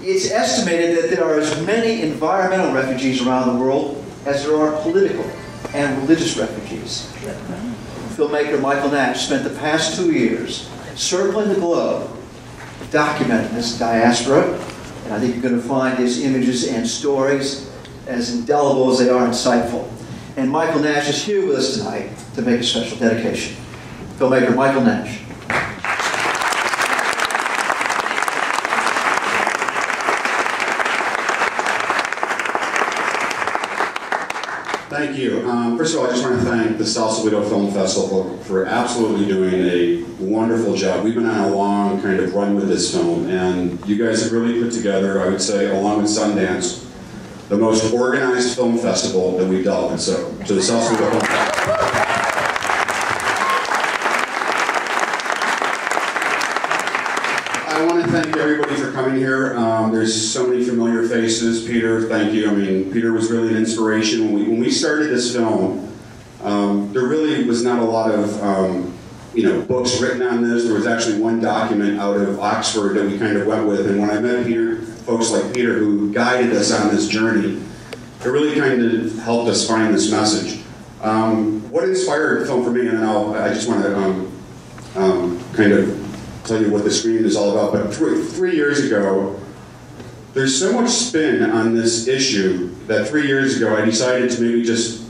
It's estimated that there are as many environmental refugees around the world as there are political and religious refugees. Filmmaker Michael Nash spent the past 2 years circling the globe, documenting this diaspora, and I think you're going to find his images and stories as indelible as they are insightful. And Michael Nash is here with us tonight to make a special dedication. Filmmaker Michael Nash. Thank you. First of all, I just want to thank the Sausalito Film Festival for absolutely doing a wonderful job. We've been on a long kind of run with this film, and you guys have really put together, I would say, along with Sundance, the most organized film festival that we've dealt with. So, to the Sausalito Film Festival. I want to thank everybody for coming here. There's so many familiar faces. Peter, thank you. I mean, Peter was really an inspiration. When we started this film, there really was not a lot of books written on this. There was actually one document out of Oxford that we kind of went with. And when I met Peter, folks like Peter who guided us on this journey, it really kind of helped us find this message. What inspired the film for me, and then I just want to kind of tell you what the screen is all about, but 3 years ago, there's so much spin on this issue that 3 years ago I decided to maybe just,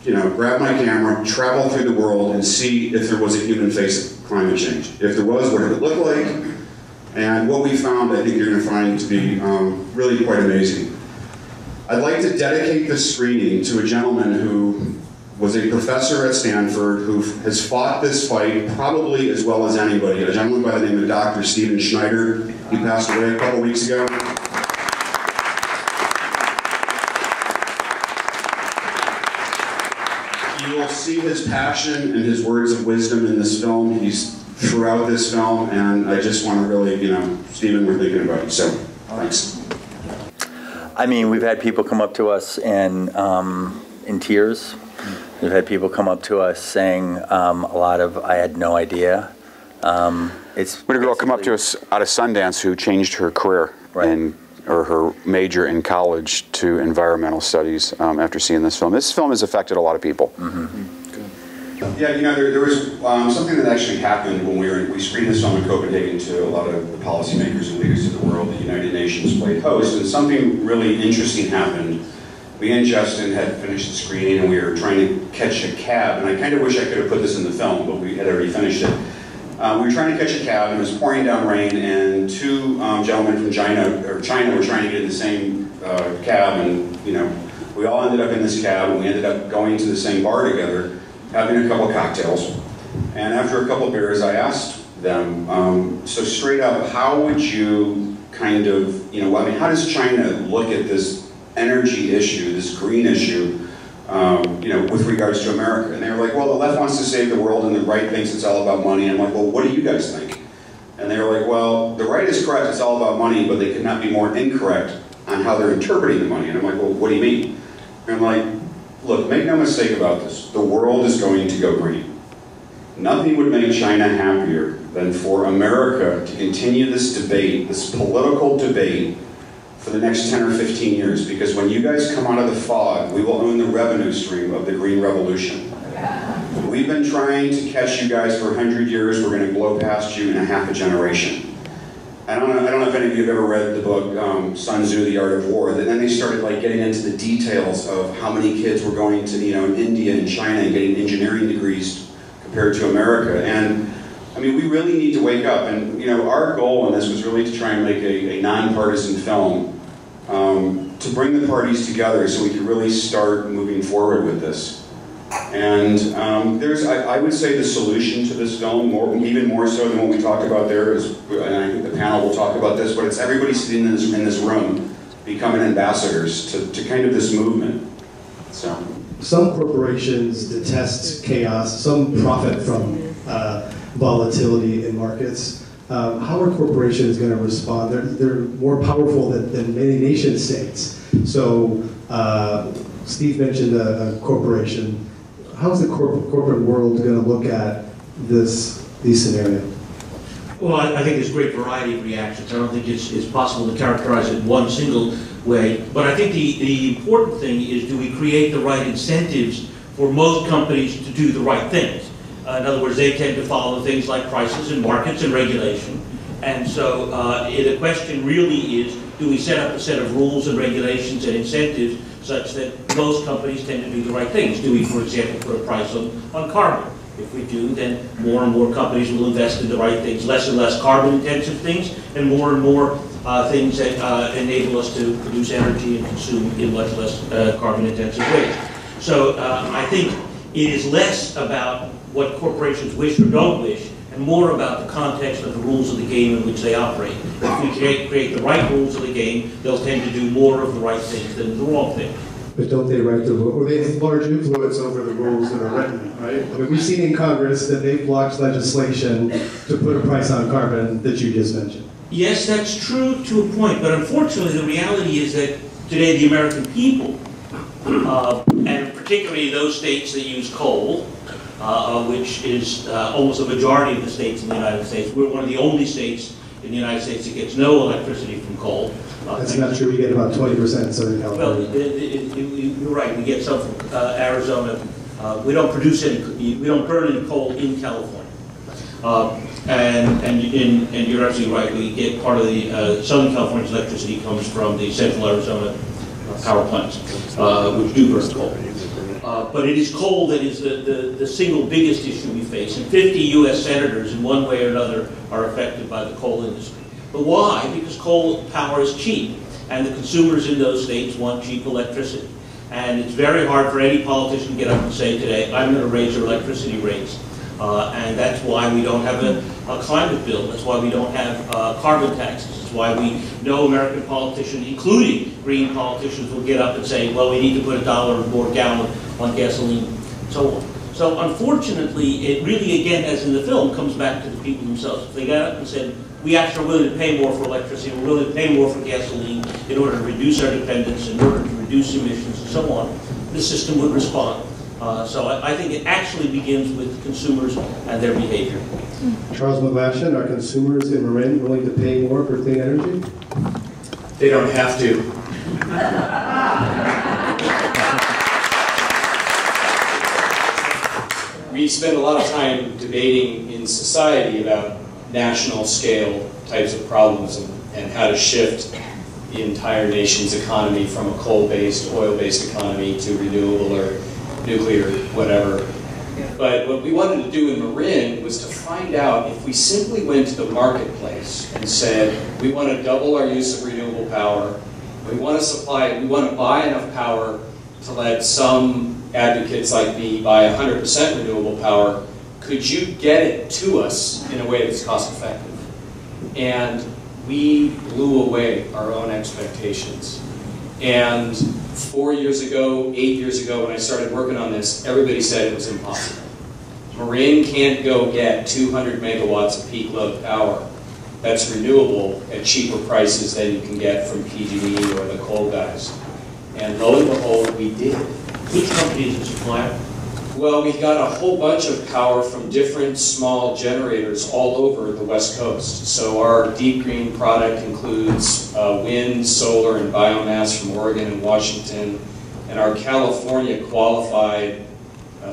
grab my camera, travel through the world, and see if there was a human face of climate change. If there was, what did it look like? And what we found, I think you're going to find to be really quite amazing. I'd like to dedicate this screening to a gentleman who was a professor at Stanford who has fought this fight probably as well as anybody, a gentleman by the name of Dr. Stephen Schneider. He passed away a couple weeks ago. You will see his passion and his words of wisdom in this film. He's throughout this film, and I just want to really, Stephen, we're thinking about you, so thanks. I mean, we've had people come up to us and in tears. We've had people come up to us saying a lot of, I had no idea. We had a girl come up to us out of Sundance who changed her career, right, or her major in college to environmental studies after seeing this film. This film has affected a lot of people. Mm-hmm. Yeah, there was something that actually happened when we screened this film in Copenhagen to a lot of the policymakers and leaders of the world. The United Nations played host, and something really interesting happened. We and Justin had finished the screening, and we were trying to catch a cab, and I kind of wish I could have put this in the film, but we had already finished it. We were trying to catch a cab, and it was pouring down rain, and two gentlemen from China were trying to get in the same cab, and we all ended up in this cab, and we ended up going to the same bar together, having a couple cocktails. And after a couple beers, I asked them, so straight up, how would you kind of, how does China look at this energy issue, this green issue, with regards to America? And they were like, well, the left wants to save the world and the right thinks it's all about money. And I'm like, well, what do you guys think? And they were like, well, the right is correct, it's all about money, but they could not be more incorrect on how they're interpreting the money. And I'm like, well, what do you mean? And I'm like, look, make no mistake about this. The world is going to go green. Nothing would make China happier than for America to continue this debate, this political debate, for the next 10 or 15 years, because when you guys come out of the fog, we will own the revenue stream of the Green Revolution. We've been trying to catch you guys for 100 years. We're going to blow past you in a half a generation. I don't know if any of you have ever read the book Sun Tzu, The Art of War. Then they started getting into the details of how many kids were going to in India and China and getting engineering degrees compared to America. And I mean, we really need to wake up. And our goal in this was really to try and make a nonpartisan film to bring the parties together so we could really start moving forward with this. And I would say the solution to this film, even more so than what we talked about there, is, and I think the panel will talk about this, but it's everybody sitting in this room becoming ambassadors to kind of this movement. So. Some corporations detest chaos, some profit from volatility in markets. How are corporations going to respond? They're more powerful than many nation states. So Steve mentioned a corporation. How is the corporate world going to look at these scenarios? Well, I think there's great variety of reactions. I don't think it's possible to characterize it in one single way. But I think the important thing is, do we create the right incentives for most companies to do the right things? In other words, they tend to follow things like prices and markets and regulation. And so the question really is, do we set up a set of rules and regulations and incentives such that most companies tend to do the right things? Do we, for example, put a price on carbon? If we do, then more and more companies will invest in the right things, less and less carbon-intensive things, and more things that enable us to produce energy and consume in much less carbon-intensive ways. So I think it is less about what corporations wish or don't wish, and more about the context of the rules of the game in which they operate. If we create the right rules of the game, they'll tend to do more of the right things than the wrong things. But don't they write the rules, or they have large influence over the rules that are written, right? I mean, we've seen in Congress that they've blocked legislation to put a price on carbon that you just mentioned. Yes, that's true to a point, but unfortunately the reality is that today the American people, and particularly those states that use coal, which is almost a majority of the states in the United States. We're one of the only states in the United States that gets no electricity from coal. That's not true. We get about 20% in Southern California. Well, you're right. We get some from Arizona. We don't produce any. We don't burn any coal in California. And you're absolutely right. We get part of the Southern California's electricity comes from the Central Arizona power plants, which do burn coal. But it is coal that is the single biggest issue we face, and 50 U.S. senators in one way or another are affected by the coal industry. But why? Because coal power is cheap, and the consumers in those states want cheap electricity. And it's very hard for any politician to get up and say today, I'm going to raise your electricity rates. And that's why we don't have a climate bill. That's why we don't have carbon taxes. That's why we know American politicians, including green politicians, will get up and say, well, we need to put $1 more gallon on gasoline, and so on. So unfortunately, it really, again, as in the film, comes back to the people themselves. If they got up and said, we actually are willing to pay more for electricity, we're willing to pay more for gasoline in order to reduce our dependence, in order to reduce emissions, and so on, the system would respond. So I think it actually begins with consumers and their behavior. Charles McGlashan, are consumers in Marin willing to pay more for clean energy? They don't have to. We spend a lot of time debating in society about national scale types of problems and how to shift the entire nation's economy from a coal-based, oil-based economy to renewable or nuclear, whatever. But what we wanted to do in Marin was to find out if we simply went to the marketplace and said, we want to double our use of renewable power, we want to buy enough power to let some advocates like me buy 100% renewable power, could you get it to us in a way that's cost effective? And we blew away our own expectations. And 4 years ago, 8 years ago, when I started working on this, everybody said it was impossible. Marin can't go get 200 megawatts of peak load power that's renewable at cheaper prices than you can get from PG&E or the coal guys. And lo and behold, we did. Which company is the supplier? Well, we got a whole bunch of power from different small generators all over the West Coast. So our deep green product includes wind, solar, and biomass from Oregon and Washington. And our California qualified,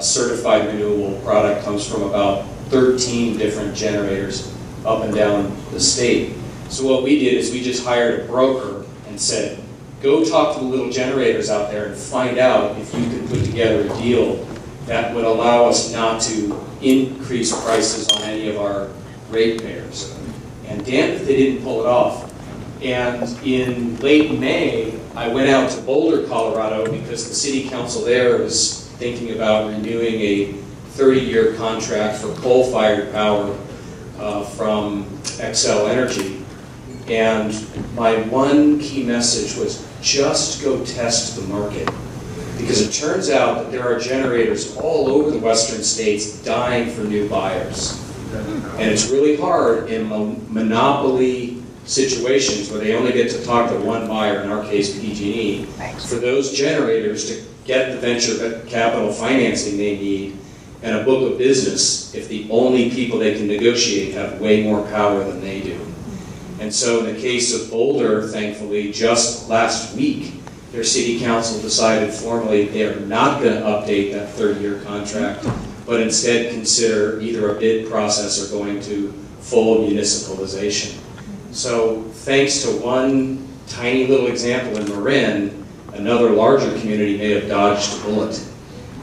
certified renewable product comes from about 13 different generators up and down the state. So what we did is we just hired a broker and said, go talk to the little generators out there and find out if you could put together a deal that would allow us not to increase prices on any of our ratepayers. And damn if they didn't pull it off. And in late May, I went out to Boulder, Colorado, because the city council there was thinking about renewing a 30-year contract for coal-fired power from Xcel Energy. And my one key message was just go test the market. Because it turns out that there are generators all over the western states dying for new buyers. And it's really hard in monopoly situations where they only get to talk to one buyer, in our case PG&E, for those generators to get the venture capital financing they need and a book of business if the only people they can negotiate have way more power than they do. And so in the case of Boulder, thankfully, just last week, their city council decided formally they are not going to update that 30-year contract, but instead consider either a bid process or going to full municipalization. So thanks to one tiny little example in Marin, another larger community may have dodged a bullet.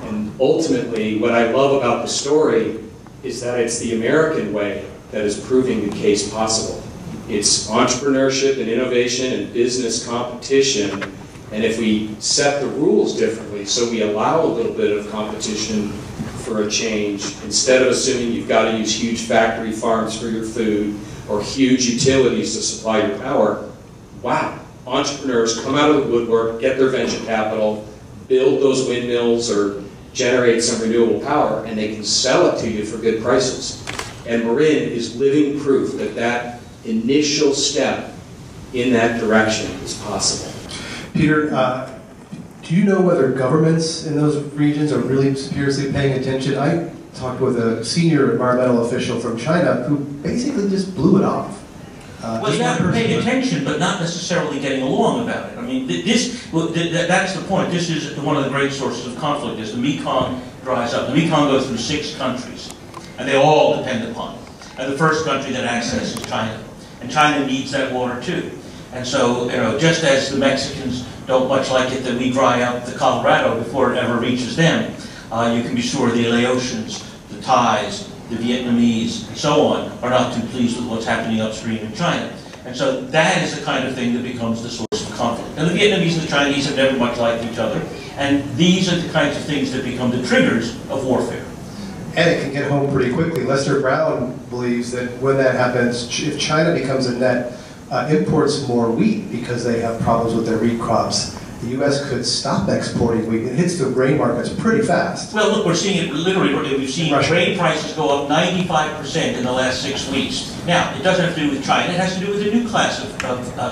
And ultimately, what I love about the story is that it's the American way that is proving the case possible. It's entrepreneurship and innovation and business competition, and if we set the rules differently, so we allow a little bit of competition for a change, instead of assuming you've got to use huge factory farms for your food or huge utilities to supply your power, wow, entrepreneurs come out of the woodwork, get their venture capital, build those windmills or generate some renewable power, and they can sell it to you for good prices. And Marin is living proof that that initial step in that direction is possible. Peter, do you know whether governments in those regions are really seriously paying attention? I talked with a senior environmental official from China who basically just blew it off. Well, you have to pay attention, but not necessarily getting along about it. I mean, that's the point. This is one of the great sources of conflict, is the Mekong dries up. The Mekong goes through 6 countries, and they all depend upon it. And the first country that accesses China. And China needs that water too. And so, you know, just as the Mexicans don't much like it that we dry up the Colorado before it ever reaches them, you can be sure the Laotians, the Thais, the Vietnamese, and so on, are not too pleased with what's happening upstream in China. And so that is the kind of thing that becomes the source of conflict. And the Vietnamese and the Chinese have never much liked each other, and these are the kinds of things that become the triggers of warfare. And it can get home pretty quickly. Lester Brown believes that when that happens, if China becomes a net imports more wheat because they have problems with their wheat crops, the U.S. could stop exporting wheat. It hits the grain markets pretty fast. Well, look, we're seeing it literally. We've seen grain prices go up 95% in the last 6 weeks. Now, it doesn't have to do with China. It has to do with a new class of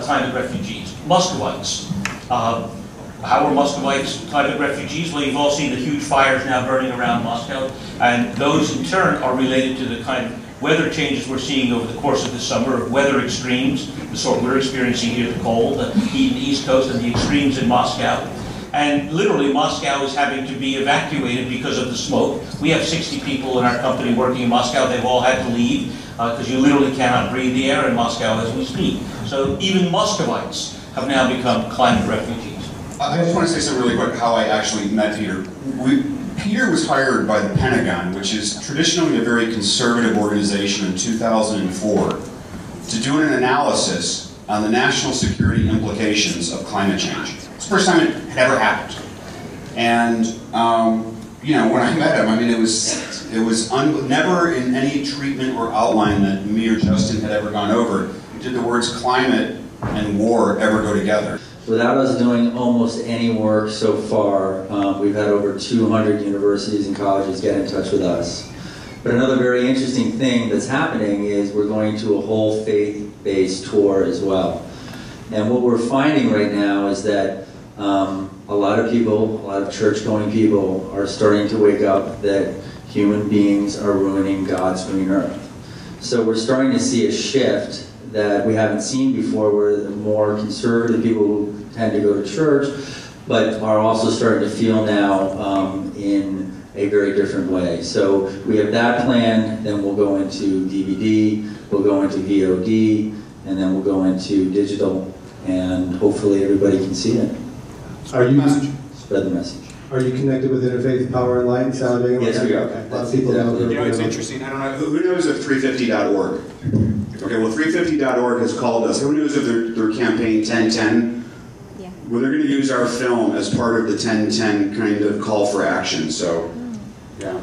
climate refugees, Muscovites. How are Muscovites climate refugees? Well, you've all seen the huge fires now burning around Moscow, and those in turn are related to the kind of weather changes we're seeing over the course of the summer, of weather extremes, the sort we're experiencing here, the cold, the heat in the East Coast, and the extremes in Moscow. And literally, Moscow is having to be evacuated because of the smoke. We have 60 people in our company working in Moscow. They've all had to leave because you literally cannot breathe the air in Moscow as we speak. So even Muscovites have now become climate refugees. I just want to say something really quick, how I actually met Peter. Peter was hired by the Pentagon, which is traditionally a very conservative organization, in 2004, to do an analysis on the national security implications of climate change. It's the first time it had ever happened. And, you know, when I met him, I mean, it was never in any treatment or outline that me or Justin had ever gone over did the words climate and war ever go together. Without us doing almost any work so far, we've had over 200 universities and colleges get in touch with us. But another very interesting thing that's happening is we're going to a whole faith-based tour as well. And what we're finding right now is that a lot of people, a lot of church-going people are starting to wake up that human beings are ruining God's green earth. So we're starting to see a shift that we haven't seen before, where the more conservative people who tend to go to church, but are also starting to feel now in a very different way. So we have that plan, then we'll go into DVD, we'll go into VOD, and then we'll go into digital, and hopefully everybody can see it. Are you spread the message? Are you connected with Interfaith Power and Light in Talladega? Yes, we are. Okay. A lot of people know. You know, it's interesting. I don't know. Who knows of 350.org? Okay, well, 350.org has called us. Who knows of their campaign 1010? Yeah. Well, they're going to use our film as part of the 1010 kind of call for action. So, yeah.